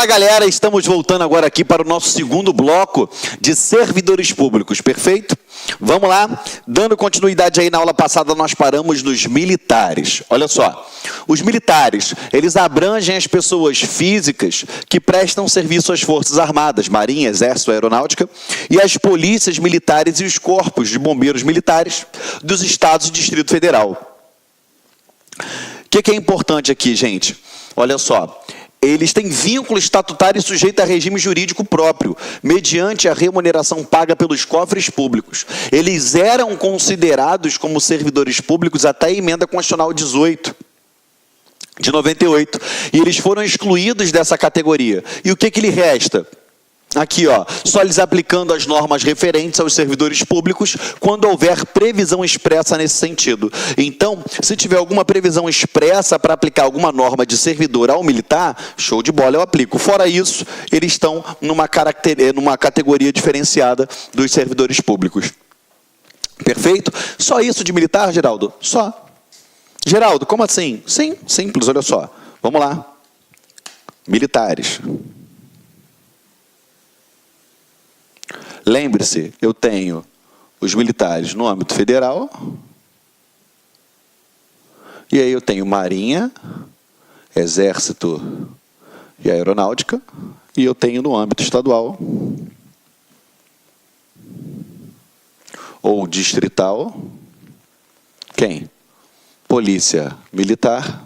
Fala galera, estamos voltando agora aqui para o nosso segundo bloco de servidores públicos, perfeito? Vamos lá, dando continuidade aí na aula passada nós paramos nos militares. Olha só, os militares, eles abrangem as pessoas físicas que prestam serviço às forças armadas, marinha, exército, aeronáutica, e as polícias militares e os corpos de bombeiros militares dos estados e Distrito Federal. O que é importante aqui, gente? Olha só. Eles têm vínculo estatutário e sujeito a regime jurídico próprio, mediante a remuneração paga pelos cofres públicos. Eles eram considerados como servidores públicos até a emenda constitucional 18, de 98. E eles foram excluídos dessa categoria. E o que lhe resta? Aqui, ó, só lhes aplicando as normas referentes aos servidores públicos quando houver previsão expressa nesse sentido. Então, se tiver alguma previsão expressa para aplicar alguma norma de servidor ao militar, show de bola, eu aplico. Fora isso, eles estão numa categoria diferenciada dos servidores públicos. Perfeito? Só isso de militar, Geraldo? Só. Geraldo, como assim? Sim, simples, olha só. Vamos lá. Militares. Lembre-se, eu tenho os militares no âmbito federal, e aí eu tenho Marinha, Exército e Aeronáutica, e eu tenho no âmbito estadual, ou distrital, quem? Polícia Militar,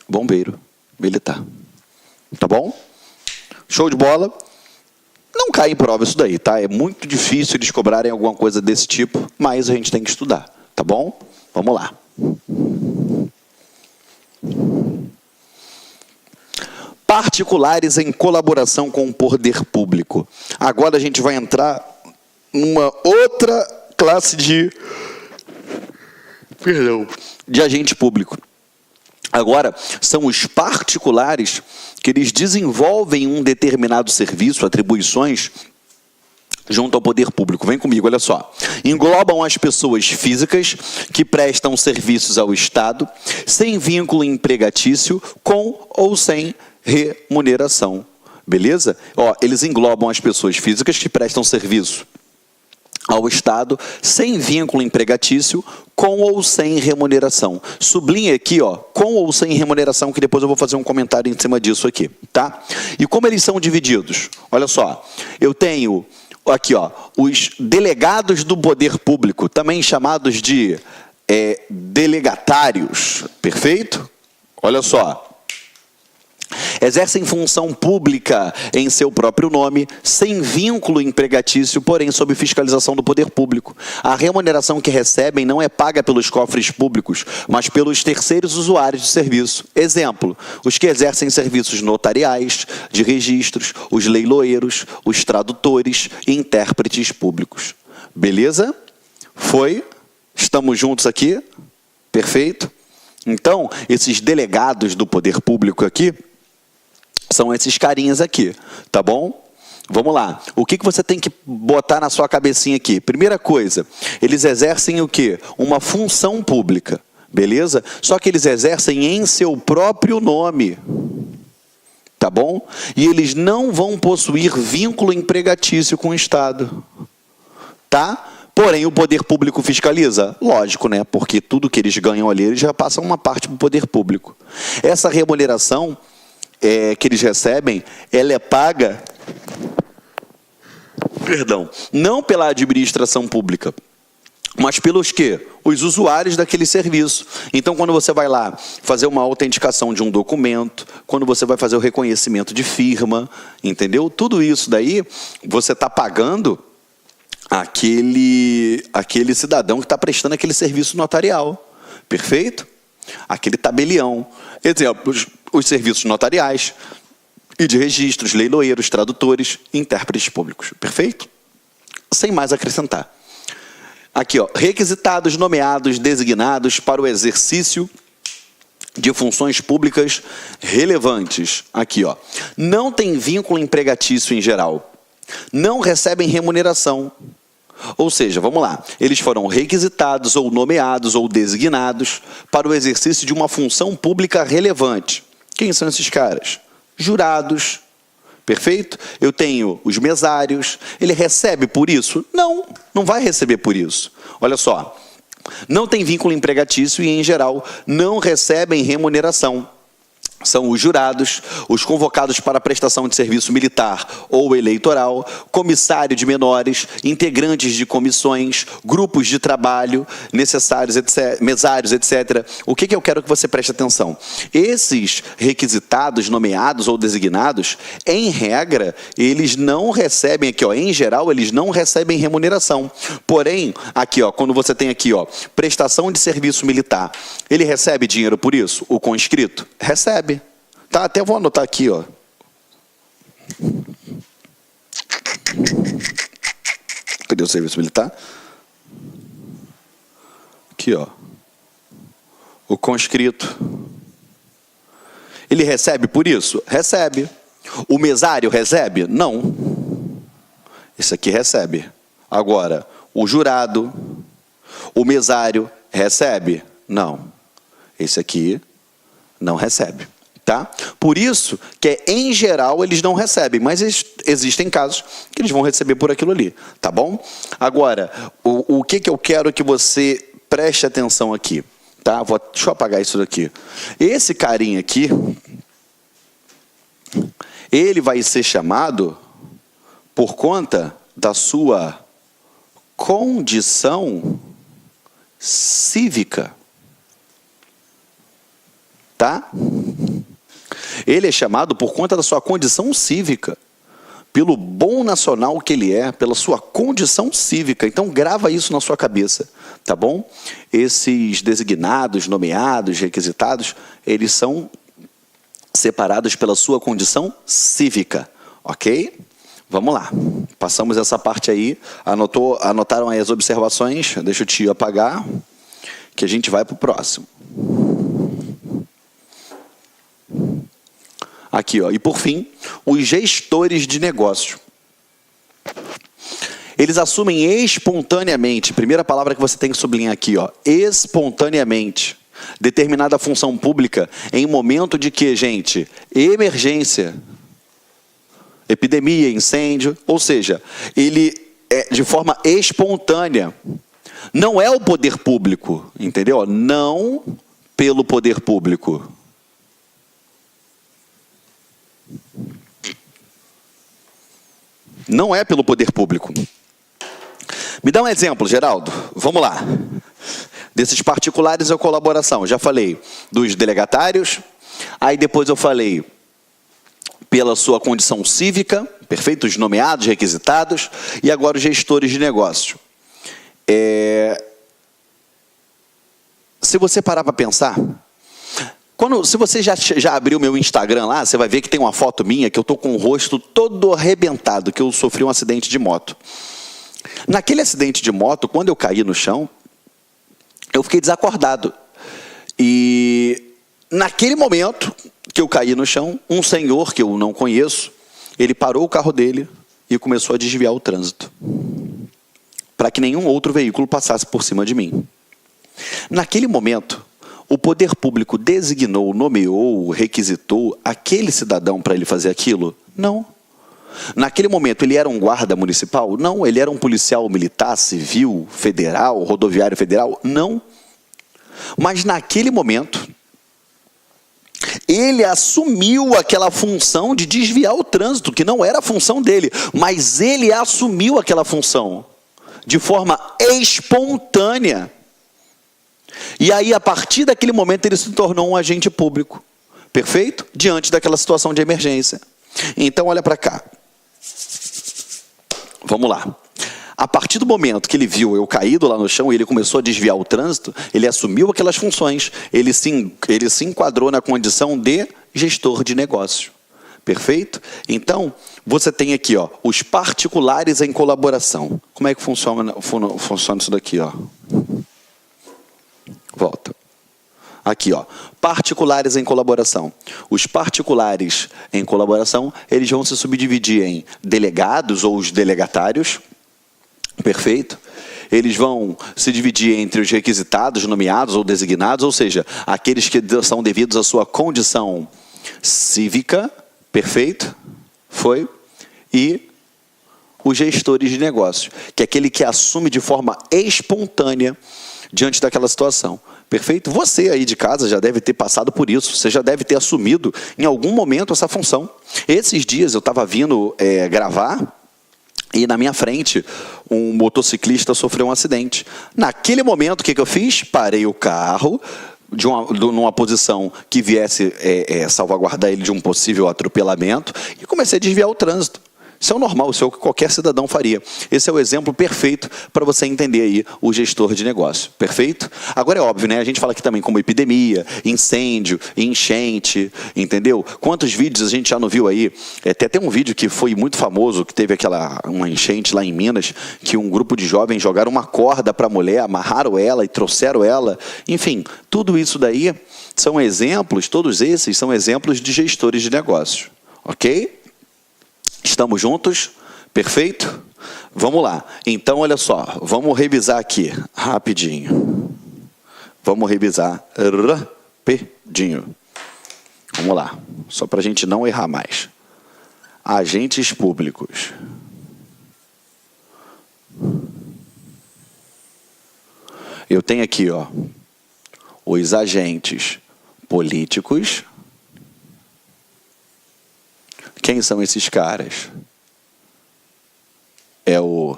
Bombeiro Militar. Tá bom? Show de bola? Não cai em prova isso daí, tá? É muito difícil eles cobrarem alguma coisa desse tipo, mas a gente tem que estudar, tá bom? Vamos lá. Particulares em colaboração com o poder público. Agora a gente vai entrar numa outra classe de agente público. Agora, são os particulares que eles desenvolvem um determinado serviço, atribuições, junto ao poder público. Vem comigo, olha só. Englobam as pessoas físicas que prestam serviços ao Estado, sem vínculo empregatício, com ou sem remuneração. Beleza? Ó, eles englobam as pessoas físicas que prestam serviço ao Estado, sem vínculo empregatício, com ou sem remuneração. Sublinha aqui, ó, com ou sem remuneração, que depois eu vou fazer um comentário em cima disso aqui, tá? E como eles são divididos? Olha só, eu tenho aqui, ó, os delegados do poder público, também chamados de delegatários, perfeito? Olha só. Exercem função pública em seu próprio nome, sem vínculo empregatício, porém sob fiscalização do poder público. A remuneração que recebem não é paga pelos cofres públicos, mas pelos terceiros usuários de serviço. Exemplo, os que exercem serviços notariais, de registros, os leiloeiros, os tradutores e intérpretes públicos. Beleza? Foi? Estamos juntos aqui? Perfeito? Então, esses delegados do poder público aqui, são esses carinhas aqui, tá bom? Vamos lá. O que você tem que botar na sua cabecinha aqui? Primeira coisa, eles exercem o quê? Uma função pública, beleza? Só que eles exercem em seu próprio nome, tá bom? E eles não vão possuir vínculo empregatício com o Estado, tá? Porém, o poder público fiscaliza? Lógico, né? Porque tudo que eles ganham ali, eles já passam uma parte para o poder público. Essa remuneração que eles recebem, ela é paga, não pela administração pública, mas pelos quê? Os usuários daquele serviço. Então, quando você vai lá fazer uma autenticação de um documento, quando você vai fazer o reconhecimento de firma, entendeu? Tudo isso daí, você está pagando aquele cidadão que está prestando aquele serviço notarial. Perfeito? Aquele tabelião. Exemplo, os serviços notariais e de registros, leiloeiros, tradutores, intérpretes públicos. Perfeito? Sem mais acrescentar. Aqui, ó, requisitados, nomeados, designados para o exercício de funções públicas relevantes. Aqui, ó. Não tem vínculo empregatício em geral. Não recebem remuneração. Ou seja, vamos lá, eles foram requisitados ou nomeados ou designados para o exercício de uma função pública relevante. Quem são esses caras? jurados, perfeito? Eu tenho os mesários. Ele recebe por isso? Não, não vai receber por isso. Olha só, não tem vínculo empregatício e, em geral, não recebem remuneração. São os jurados, os convocados para prestação de serviço militar ou eleitoral, comissário de menores, integrantes de comissões, grupos de trabalho necessários, etc., mesários, etc. O que eu quero que você preste atenção? Esses requisitados, nomeados ou designados, em regra, eles não recebem aqui, ó, em geral, eles não recebem remuneração. Porém, aqui, ó, quando você tem aqui, ó, prestação de serviço militar, ele recebe dinheiro por isso? O conscrito? Recebe. Tá, até vou anotar aqui, ó. Cadê o serviço militar? Aqui, ó. O conscrito. Ele recebe por isso? Recebe. O mesário recebe? Não. Esse aqui recebe. Agora, o jurado, o mesário recebe? Não. Esse aqui não recebe. Tá? Por isso que, em geral, eles não recebem, mas existem casos que eles vão receber por aquilo ali, tá bom? Agora, o que eu quero que você preste atenção aqui, tá? Deixa eu apagar isso daqui. Esse carinha aqui, ele vai ser chamado por conta da sua condição cívica, tá? Ele é chamado por conta da sua condição cívica, pelo bom nacional que ele é, pela sua condição cívica. Então, grava isso na sua cabeça, tá bom? Esses designados, nomeados, requisitados, eles são separados pela sua condição cívica, ok? Vamos lá. Passamos essa parte aí. Anotaram aí as observações? Deixa o tio apagar, que a gente vai para o próximo. Aqui, ó. E por fim, os gestores de negócio. Eles assumem espontaneamente, primeira palavra que você tem que sublinhar aqui, ó, espontaneamente, determinada função pública em momento de que, gente, emergência, epidemia, incêndio, ou seja, ele é de forma espontânea. Não é o poder público, entendeu? Não pelo poder público. Não é pelo poder público. Me dá um exemplo, Geraldo. Vamos lá. Desses particulares ou colaboração. Já falei dos delegatários. Aí depois eu falei pela sua condição cívica. Perfeito? Os nomeados, requisitados. E agora os gestores de negócio. Se você parar para pensar... Se você já abriu meu Instagram lá, você vai ver que tem uma foto minha que eu estou com o rosto todo arrebentado, que eu sofri um acidente de moto. Naquele acidente de moto, quando eu caí no chão, eu fiquei desacordado. E naquele momento que eu caí no chão, um senhor que eu não conheço, ele parou o carro dele e começou a desviar o trânsito, para que nenhum outro veículo passasse por cima de mim. Naquele momento, o poder público designou, nomeou, requisitou aquele cidadão para ele fazer aquilo? Não. Naquele momento, ele era um guarda municipal? Não. Ele era um policial militar, civil, federal, rodoviário federal? Não. Mas naquele momento, ele assumiu aquela função de desviar o trânsito, que não era a função dele, mas ele assumiu aquela função de forma espontânea. E aí, a partir daquele momento, ele se tornou um agente público. Perfeito? Diante daquela situação de emergência. Então, olha para cá. Vamos lá. A partir do momento que ele viu eu caído lá no chão e ele começou a desviar o trânsito, ele assumiu aquelas funções. Ele se enquadrou na condição de gestor de negócio. Perfeito? Então, você tem aqui, ó, os particulares em colaboração. Como é que funciona isso daqui, ó? Volta. Aqui, ó. Particulares em colaboração. Os particulares em colaboração, eles vão se subdividir em delegados ou os delegatários. Perfeito? Eles vão se dividir entre os requisitados, nomeados ou designados, ou seja, aqueles que são devidos à sua condição cívica. Perfeito? Foi. E os gestores de negócios, que é aquele que assume de forma espontânea diante daquela situação. Perfeito? Você aí de casa já deve ter passado por isso, você já deve ter assumido em algum momento essa função. Esses dias eu estava vindo gravar e na minha frente um motociclista sofreu um acidente. Naquele momento, o que eu fiz? Parei o carro numa posição que viesse salvaguardar ele de um possível atropelamento e comecei a desviar o trânsito. Isso é o normal, isso é o que qualquer cidadão faria. Esse é o exemplo perfeito para você entender aí o gestor de negócio. Perfeito? Agora é óbvio, né? A gente fala aqui também como epidemia, incêndio, enchente, entendeu? Quantos vídeos a gente já não viu aí? Tem até um vídeo que foi muito famoso, que teve uma enchente lá em Minas, que um grupo de jovens jogaram uma corda para a mulher, amarraram ela e trouxeram ela. Enfim, tudo isso daí são exemplos, todos esses são exemplos de gestores de negócios. Ok? Estamos juntos? Perfeito? Vamos lá. Então, olha só. Vamos revisar aqui, rapidinho. Vamos revisar rapidinho. Vamos lá. Só para a gente não errar mais. Agentes públicos. Eu tenho aqui, ó, os agentes políticos. Quem são esses caras? É o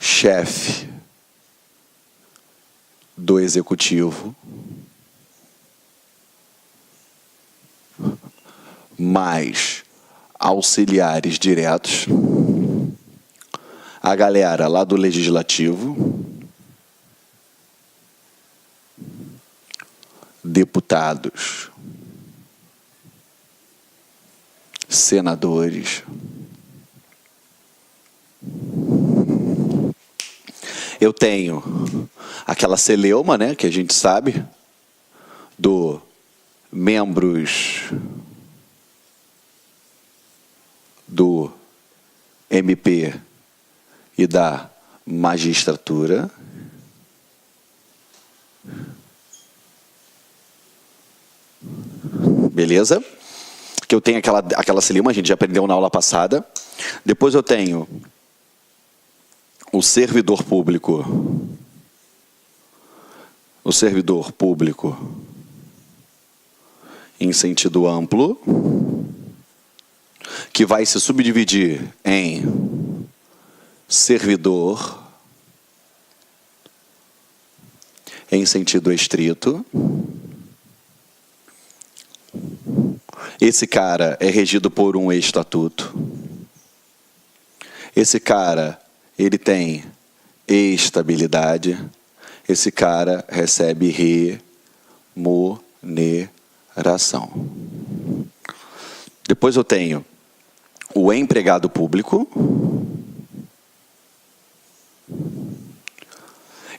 chefe do executivo, mais auxiliares diretos, a galera lá do legislativo, deputados, senadores. Eu tenho aquela celeuma, né, que a gente sabe, do membros do MP e da magistratura. Beleza? Que eu tenho aquela celeuma, a gente já aprendeu na aula passada. Depois eu tenho o servidor público. O servidor público em sentido amplo, que vai se subdividir em servidor em sentido estrito. Esse cara é regido por um estatuto. Esse cara, ele tem estabilidade. Esse cara recebe remuneração. Depois eu tenho o empregado público.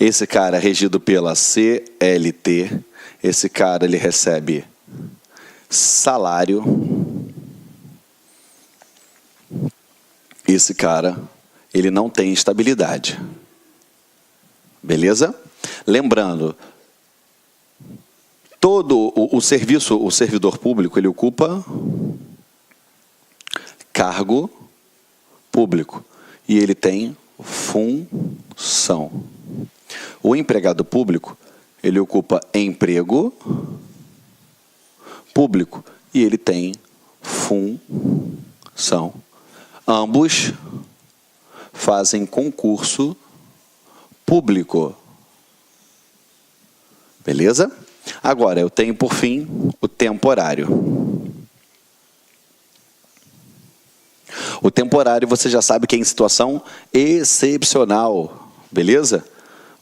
Esse cara é regido pela CLT. Esse cara, ele recebe salário. Esse cara, ele não tem estabilidade. Beleza? Lembrando, todo o servidor público, ele ocupa cargo público e ele tem função. O empregado público, ele ocupa emprego público e ele tem função. Ambos fazem concurso público. Beleza? Agora, eu tenho, por fim, o temporário. O temporário, você já sabe que é em situação excepcional. Beleza?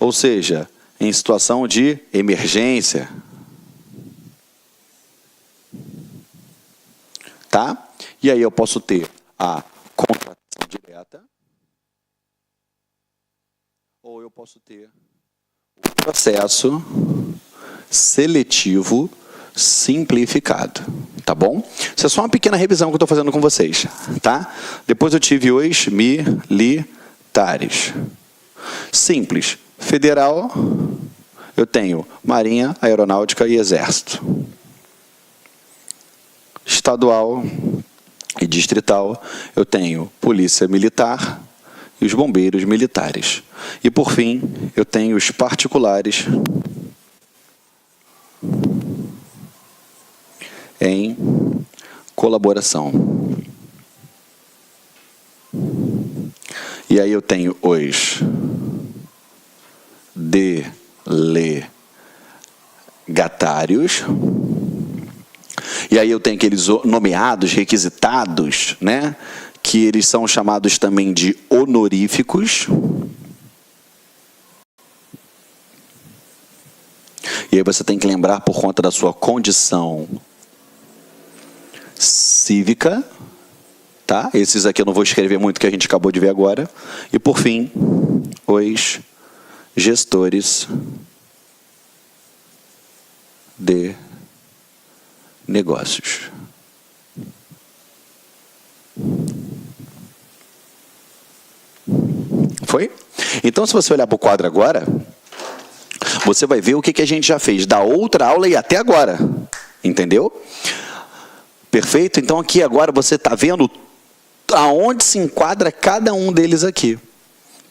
Ou seja, em situação de emergência. Tá? E aí eu posso ter a contratação direta, ou eu posso ter o processo seletivo simplificado, tá bom? Isso é só uma pequena revisão que eu estou fazendo com vocês, tá? Depois eu tive os militares. Simples. Federal, eu tenho Marinha, Aeronáutica e Exército. estadual e distrital, eu tenho polícia militar e os bombeiros militares. E, por fim, eu tenho os particulares em colaboração. E aí eu tenho os delegatários. E aí eu tenho aqueles nomeados, requisitados, né? Que eles são chamados também de honoríficos. E aí você tem que lembrar, por conta da sua condição cívica, tá? Esses aqui eu não vou escrever muito, que a gente acabou de ver agora. E, por fim, os gestores de negócios. Foi? Então, se você olhar para o quadro agora, você vai ver o que a gente já fez da outra aula e até agora. Entendeu? Perfeito? Então, aqui agora você está vendo aonde se enquadra cada um deles aqui.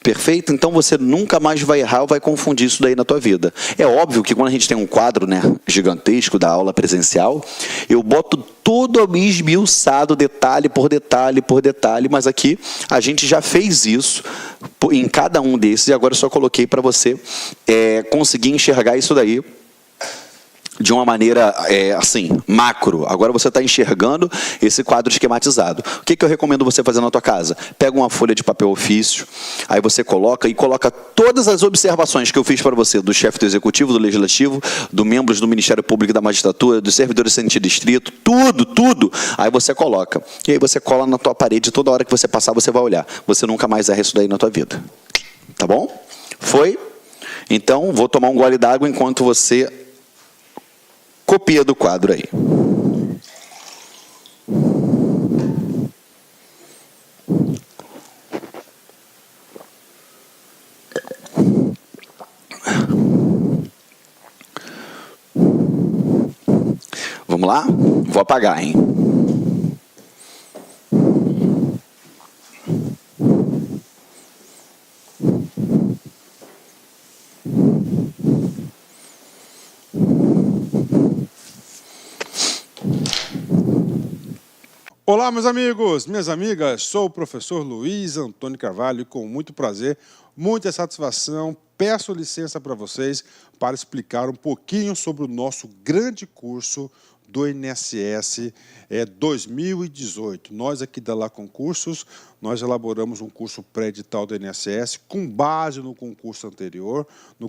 Perfeito? Então, você nunca mais vai errar ou vai confundir isso daí na tua vida. É óbvio que quando a gente tem um quadro, né, gigantesco da aula presencial, eu boto todo esmiuçado, detalhe por detalhe por detalhe, mas aqui a gente já fez isso em cada um desses e agora eu só coloquei para você conseguir enxergar isso daí de uma maneira, assim, macro. Agora você está enxergando esse quadro esquematizado. O que eu recomendo você fazer na tua casa? Pega uma folha de papel ofício, aí você coloca todas as observações que eu fiz para você, do chefe do executivo, do legislativo, dos membros do Ministério Público e da Magistratura, dos servidores de distrito, tudo. Aí você coloca. E aí você cola na tua parede, toda hora que você passar, você vai olhar. Você nunca mais erra isso daí na tua vida. Tá bom? Foi? Então, vou tomar um gole d'água enquanto você copia do quadro aí. Vamos lá? Vou apagar, hein? Olá, meus amigos, minhas amigas, sou o professor Luiz Antônio Carvalho e com muito prazer, muita satisfação, peço licença para vocês para explicar um pouquinho sobre o nosso grande curso do INSS 2018. Nós aqui da Lá Concursos, nós elaboramos um curso pré-edital do INSS com base no concurso anterior de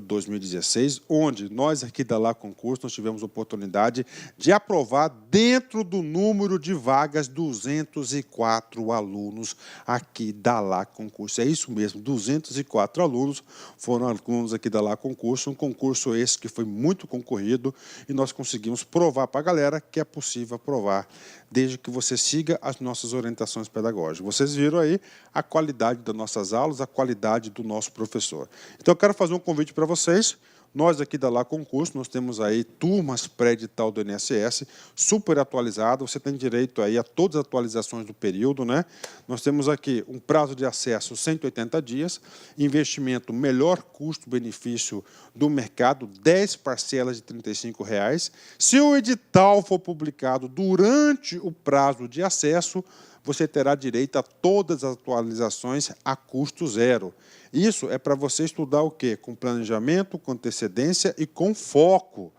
2016, onde nós aqui da Lá Concursos nós tivemos a oportunidade de aprovar dentro do número de vagas 204 alunos aqui da Lá Concursos. É isso mesmo, 204 alunos foram alunos aqui da Lá Concursos, um concurso esse que foi muito concorrido e nós conseguimos provar para a galera que é possível aprovar, desde que você siga as nossas orientações pedagógicas. Vocês viram aí a qualidade das nossas aulas, a qualidade do nosso professor. Então, eu quero fazer um convite para vocês. Nós aqui da Lá Concurso, nós temos aí turmas pré-edital do INSS, super atualizado, você tem direito aí a todas as atualizações do período, né? Nós temos aqui um prazo de acesso 180 dias, investimento melhor custo-benefício do mercado, 10 parcelas de R$ 35,00. Se o edital for publicado durante o prazo de acesso, você terá direito a todas as atualizações a custo zero. Isso é para você estudar o quê? Com planejamento, com antecedência e com foco.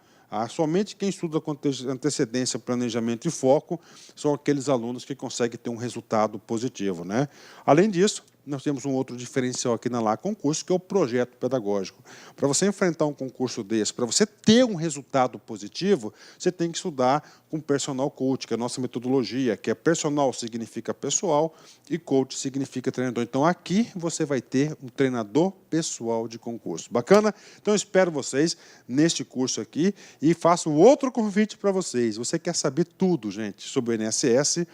Somente quem estuda com antecedência, planejamento e foco são aqueles alunos que conseguem ter um resultado positivo, né? Além disso, nós temos um outro diferencial aqui na Lá Concurso, que é o projeto pedagógico. Para você enfrentar um concurso desse, para você ter um resultado positivo, você tem que estudar com personal coach, que é a nossa metodologia, que é personal significa pessoal e coach significa treinador. Então, aqui você vai ter um treinador pessoal de concurso. Bacana? Então, eu espero vocês neste curso aqui e faço outro convite para vocês. Você quer saber tudo, gente, sobre o INSS?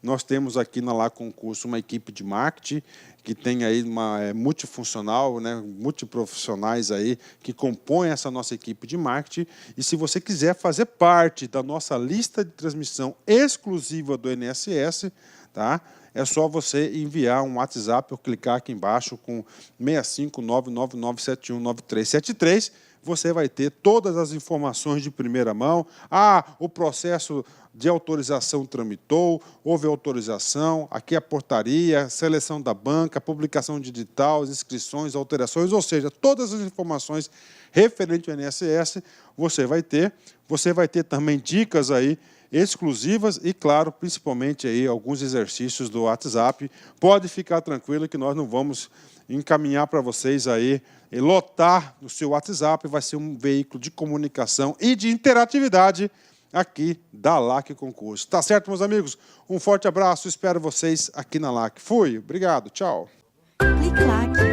Nós temos aqui na LAC Concurso uma equipe de marketing que tem aí uma multifuncional, né, multiprofissionais aí que compõem essa nossa equipe de marketing. E se você quiser fazer parte da nossa lista de transmissão exclusiva do INSS, tá? É só você enviar um WhatsApp ou clicar aqui embaixo com 65999719373. Você vai ter todas as informações de primeira mão. O processo de autorização tramitou, houve autorização, aqui a portaria, seleção da banca, publicação digital, as inscrições, alterações, ou seja, todas as informações referentes ao INSS você vai ter. Você vai ter também dicas aí exclusivas e, claro, principalmente aí alguns exercícios do WhatsApp. Pode ficar tranquilo que nós não vamos encaminhar para vocês aí e lotar o seu WhatsApp. Vai ser um veículo de comunicação e de interatividade aqui da LAC Concurso. Tá certo, meus amigos? Um forte abraço, espero vocês aqui na LAC. Fui, obrigado, tchau. Clique LAC.